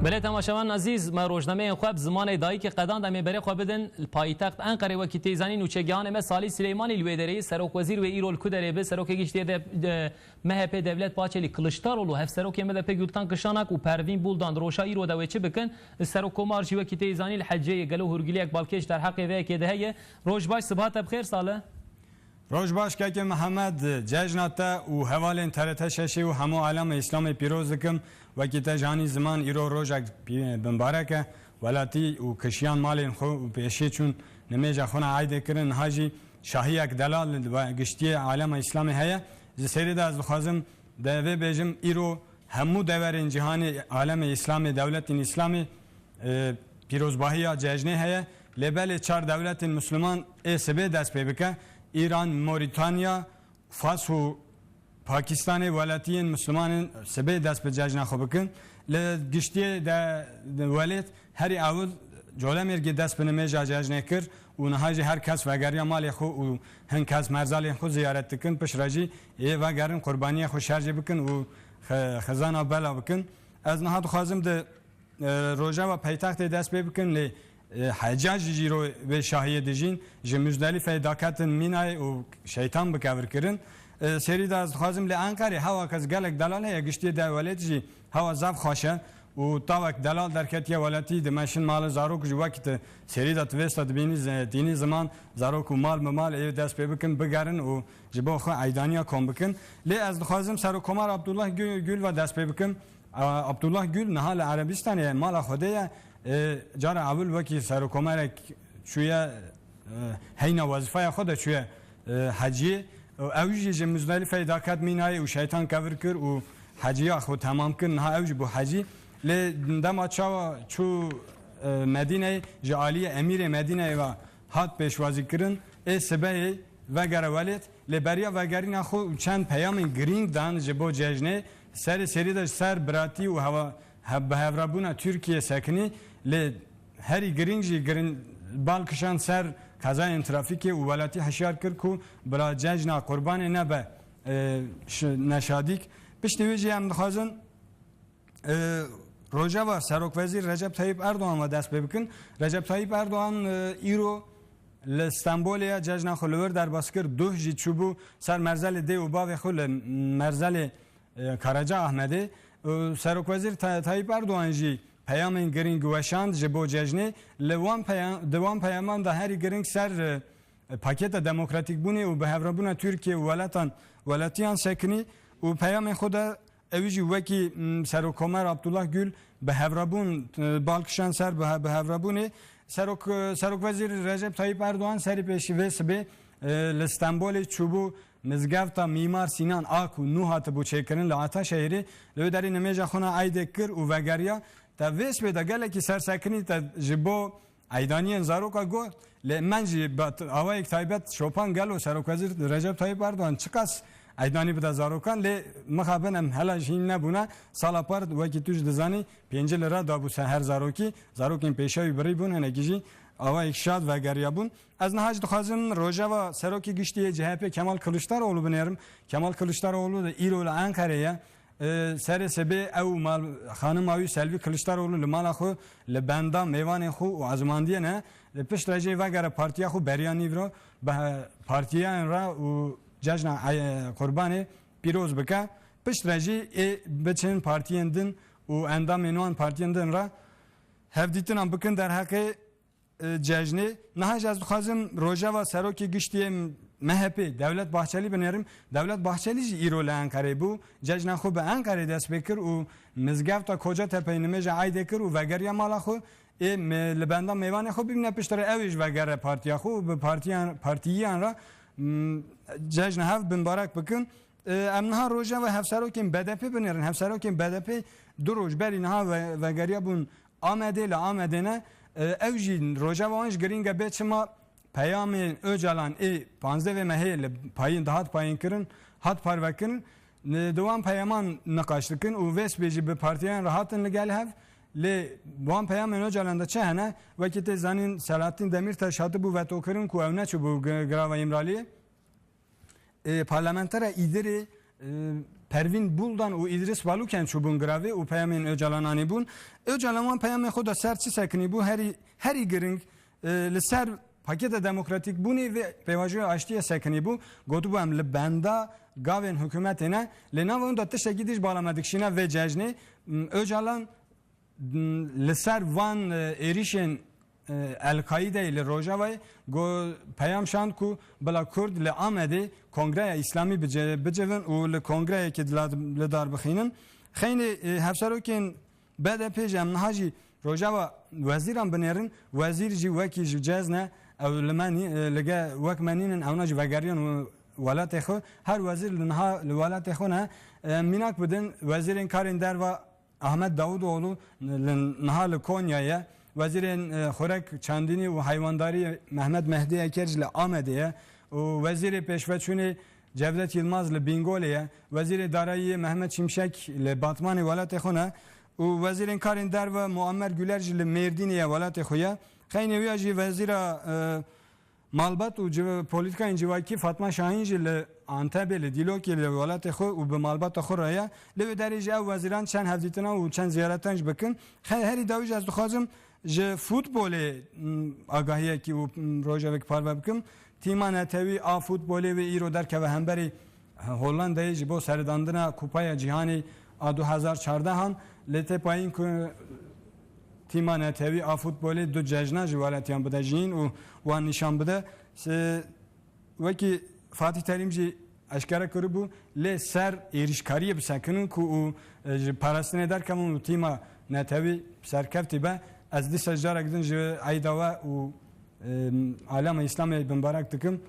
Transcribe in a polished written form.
بله تماشاوان عزیز ما روزنامه خواب زمان دایی که قدان دمی بره خواب بدن پایتخت انقره و کیتیزانی نوچگیان ما سالی سلیمانی لویدری سروک وزیر و ایرول کودره به سروک گشتی مهپ دولت پاچلی کلشتار ولو هف سروک مد پگورتان کشانک و پروین بولدان روشا ایرو دوی چه بکن سروک مارجی و کیتیزانی الحجه گلو هرگلیک بالکش در حق و که ده روز باش صبحات بخیر ساله روز باش که محمد جشناتا و حوالین ترته ششی و همو عالم اسلام پیروز دکم و که تجانی زمان ایرو روز بمبارکه ولاتی و کشیان مالین خو و پیشی چون نمیجا خونه عایده کرن هاجی شاهی اک دلال و گشتی عالم اسلام هیا زسری دا از بخوازم دوی بیجم ایرو همو دورین جهان عالم اسلام دولت اسلامی پیروزباهی جشنه هیا لبل چار دولت مسلمان سبه دست پی بکه ایران، موریتانیا، فاس و پاکستان ولاتین مسلمان سبه دست به جشن خو بکن لگشتی د ولایت هر اول جوله مرگی دست به نمیجا جشن کرد و نهایت هر کس وگریا مال خو و هن کس مرزال خو زیارت کن پش راجی وگرن قربانی خو شارژ بکن و خزانه بالا بکن از نهاد خوازم د روزا و پایتخت دست بکن ل حجاج جیرو و شاهی دجین جمجدلی فیداکتن مینای و شیطان بکاور کرن سری داز خوازم ل انقره هوا کس گلک دلاله یا گشتی د ولایت جی هوا زاف خوشه و تاوک دلال درکتی ولاتی د ماشین مال زاروک جو وقت سری دات وست د دینی زمان زاروک مال ای دست بکن بگرن و جبو خو ایدانیا کوم بکن ل از خوازم سر کمر عبدالله گل و دست بکن عبدالله گل نهال عربستان مال خوده جار اول وکی سر کمرک شویه هینا وظیفه خود شویه حجی اوجی جمزدلی فیداکت مینای و شیطان کور کر و حجی خود تمام کن نه اوج بو حجی ل دما چو مدینه جالی امیر مدینه و هات پیشوازی کرن سبه وگر ولید لبریا وگرین خو چند پیام گرینگ دان جبو ججنه سری داشت سر براتی و هوا به هفرابونا ترکیه سکنی ل هری گرینجی گرین بالکشان سر کازای ترافیکی و ولاتی هشیار کرد کو برای جشن قربان نبه نشادیک پشت ویجی هم دخوازن روزا و سروک وزیر رجب طیب اردوغان و دست بکن رجب طیب اردوغان ایرو لستانبولیا جشن خلور در باسکر دوه جی چوبو سر مرزل دی و باوی خل مرزل کاراجا احمدی سروک وزیر طیب اردوغان جی پیام گرینگ وشاند جبو جشنی دوام پیامان ده هری گرینگ سر پاکت دموکراتیک بونی و به هفرابون ترکیه و ولاتیان سکنی و پیام خود اویجی وکی سروکمر عبدالله گل به هفرابون بالکشان سر به هفرابونی سروک وزیر رجب طیب اردوغان سری پیشی ویس به لستانبول چوبو مزگفتا میمار سینان آکو نو هات بو چیکرن لعاتا شهری لو داری نمیجا خونه عیده کر و وگریا تا ویس به دگله که سر سکنی تا جبو ایدانی انزاروکا گو من جی آوه یک تایبت شوپان گلو سروک وزیر رجب طیب اردوغان چکس ایدانی بده زاروکان لی مخابنم هلا جین نبونه سالا پارد وکی توش دزانی پینجل را دابو هر زاروکین پیشاوی بری بونه نگیجی آوا اکشاد و گریابون از نهاج دخوازم روژا و سروکی گشتی CHP Kemal Kılıçdaroğlu بنیرم Kemal Kılıçdaroğlu da ایرو لانقره سر سبه او مال خانم آوی سلوی کلشتاروğlu لمالا خو لبندا میوان خو و ازماندیه نه پشت رجی وگر پارتیا خو بریانی برو به پارتیا را و جشن قربان پیروز بکه پشت رجی بچن پارتیندن و اندام نوان پارتیندن را هفدیتن هم بکن در حق جشنی نهاج از خازم روژا و سروکی گشتی MHP Devlet Bahçeli benerim Devlet Bahçeli ایرو لانقره بو جشن خو به انقره دست بکر و مزگفتا کجا تپینمه عیده کر و وگریا مالا خو لبندا میوان خو ببینه پشتره اویج وگر پارتیا خو به پارتیان را جشن هفت بمبارک بکن امنها روژا و هفسروکین BDP بنیرن هفسروکین BDP دو روز بری نها وگریا بون آمده لآمده نه اوجی روژا و آنش گرینگه بیچما پیام öcalan 15 ve mehel payın dahat payın kırın hat parvakın devam payaman nakaşlıkın u vesbeci bir partiyen rahatın gel hev le devam payam öcalan da çehne vakite zanin Selahattin Demirtaş hatı bu veto kırın ku evne çu bu grava imrali parlamenter idiri Pervin Buldan û İdris Baluken çûbûn giravê û peyamên Öcalananê bûn. Öcalan wan peyamê xwe da ser çi sekinî bû herî giring li ser paketa demokratîk bûnê ve pêvajoya aştiya sekinî bû gotibû em li benda gavên hikûmetê ne lê nava hûn da tiştekî dîş bala me dikişîne vê cejnê. Öcalan li ser van êrişên El-Kaideyê li Rojavayê peyam şand ku bila Kurd li Amedê Kongreya İslamî bicivin û li kongreyekê li dar bixînin. Xeynî hevserokên BDP jî em niha jî Rojava wezîran binêrin, wezîr jî wekî ji cez ne ew lige wek menînin ewna jî vegeriyan û welatê xwe her wezîr li niha li welatê xwe ne mînak bidin wezîrên karên derva Ahmet Davutoğlu li niha li Konya'ya Vezirên Xurek Çandînî û Heywandarî Mehmet Mehdi Eker li Amedê û Wezîrê Pêşveçûnê Cevdet Yılmaz li Bingolê Wezîrê Darayî Mehmet Şimşek li Batmanê welatê xwe ne û Wezîrên Karên Derve Muammer Güler jî li Mêrdînê welatê xwe ye. Xeynî wî jî Wezîra Malbat û Polîtikayên Civakî Fatma Şahin jî li Antepê li Dîlokê li welatê xwe û bi malbata xwe re ye. Li wê derê jî ew wezîran çend hevdîtina û çend ziyaretan jî bikin. Herî dawî jî ez dixwazim ji futbolê agahiyekî û rojevekî parve bikim. Tîma netewî a futbolê ve îro derkeve hemberî Hollandayê ji bo seredandina Kupaya Cîhanê a 2014 lê tê payîn ku tîma netewî a futbolê du cejna ji welatiyan bide jîn û wan nîşan bide. Wekî Fatih Terim jî eşkere kiribû lê ser êrişkariyê bisekinin ku û ji parastinê derkemin û tîma netewî serkeftî be. Ez dîsa jarek din ji eyda we û alema İslamê binbarak dikim